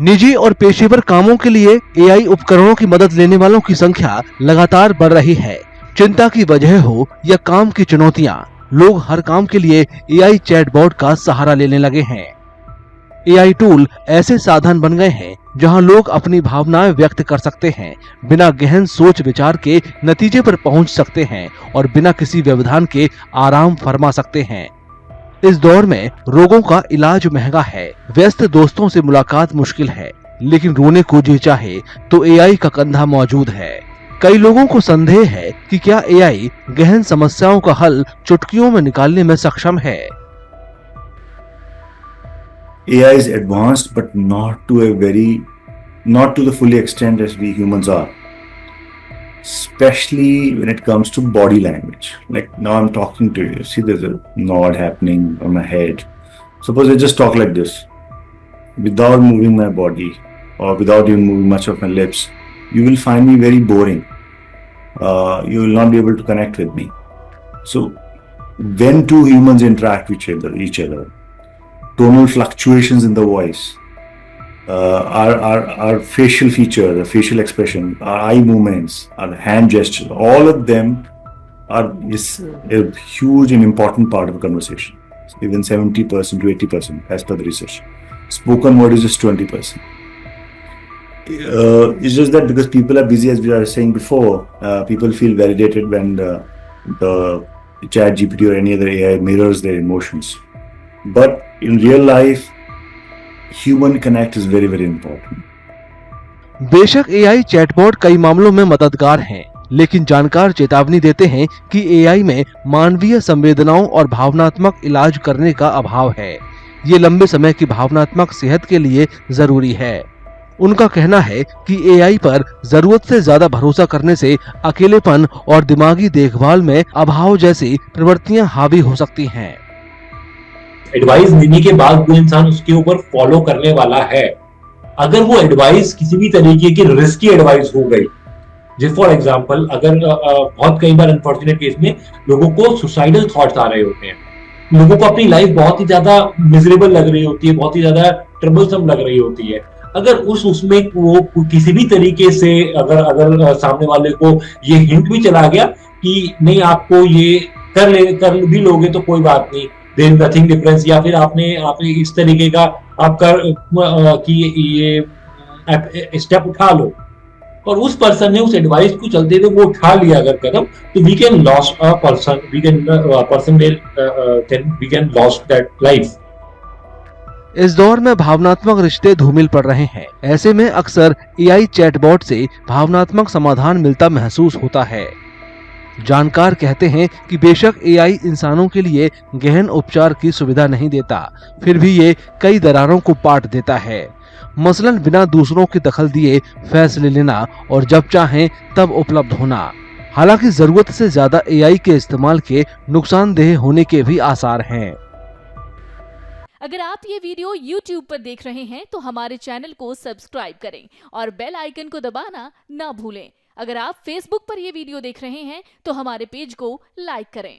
निजी और पेशेवर कामों के लिए एआई उपकरणों की मदद लेने वालों की संख्या लगातार बढ़ रही है। चिंता की वजह हो या काम की चुनौतियां, लोग हर काम के लिए एआई चैटबॉट का सहारा लेने लगे हैं। एआई टूल ऐसे साधन बन गए हैं जहां लोग अपनी भावनाएं व्यक्त कर सकते हैं, बिना गहन सोच विचार के नतीजे पर पहुंच सकते हैं और बिना किसी व्यवधान के आराम फरमा सकते हैं। इस दौर में रोगों का इलाज महंगा है, व्यस्त दोस्तों से मुलाकात मुश्किल है, लेकिन रोने को जी चाहे तो एआई का कंधा मौजूद है। कई लोगों को संदेह है कि क्या एआई गहन समस्याओं का हल चुटकियों में निकालने में सक्षम है। AI is advanced, but not to the fully extent as we humans are. Especially when it comes to body language. Like now I'm talking to you. See, there's a nod happening on my head. Suppose I just talk like this, without moving my body or without even moving much of my lips. You will find me very boring. You will not be able to connect with me. So when two humans interact with each other, tonal fluctuations in the voice, our facial feature, the facial expression, our eye movements, our hand gesture, all of them is a huge and important part of a conversation. Even 70% to 80% as per the research. Spoken word is just 20%. It's just that because people are busy, as we were saying before, people feel validated when the chat GPT or any other AI mirrors their emotions. But in real life, human connect is very, very important. बेशक AI chatbot कई मामलों में मददगार हैं, लेकिन जानकार चेतावनी देते हैं कि एआई में मानवीय संवेदनाओं और भावनात्मक इलाज करने का अभाव है। ये लंबे समय की भावनात्मक सेहत के लिए जरूरी है। उनका कहना है कि एआई पर जरूरत से ज्यादा भरोसा करने से अकेलेपन और दिमागी देखभाल में अभाव जैसी प्रवृत्तियां हावी हो सकती हैं। एडवाइस देने के बाद जो इंसान उसके ऊपर फॉलो करने वाला है, अगर वो एडवाइस किसी भी तरीके की रिस्की एडवाइस हो गई, जैसे फॉर एग्जांपल अगर बहुत कई बार अनफॉर्चुनेट केस में लोगों को सुसाइडल थॉट्स आ रहे होते हैं, लोगों को अपनी लाइफ बहुत ही ज्यादा मिजरेबल लग रही होती है, बहुत ही ज्यादा ट्रबलसम लग रही होती है, अगर उसमें वो किसी भी तरीके से अगर सामने वाले को ये हिंट भी चला गया कि नहीं आपको ये कर भी लोगे तो कोई बात नहीं, देयर इज नथिंग डिफरेंस, या फिर आपने इस तरीके का आप कर कि ये स्टेप उठा लो और उस पर्सन ने उस एडवाइस को चलते हुए वो उठा लिया अगर कदम, तो we can loss a person, we can loss that life. इस दौर में भावनात्मक रिश्ते धूमिल पड़ रहे हैं। ऐसे में अक्सर एआई चैटबॉट से भावनात्मक समाधान मिलता महसूस होता है। जानकार कहते हैं कि बेशक एआई इंसानों के लिए गहन उपचार की सुविधा नहीं देता, फिर भी ये कई दरारों को पाट देता है। मसलन बिना दूसरों की दखल दिए फैसले लेना और जब चाहें तब उपलब्ध होना। हालांकि जरूरत से ज्यादा एआई के इस्तेमाल के नुकसानदेह होने के भी आसार हैं। अगर आप ये वीडियो YouTube पर देख रहे हैं तो हमारे चैनल को सब्सक्राइब करें और बेल आइकन को दबाना ना भूलें। अगर आप Facebook पर ये वीडियो देख रहे हैं तो हमारे पेज को लाइक करें।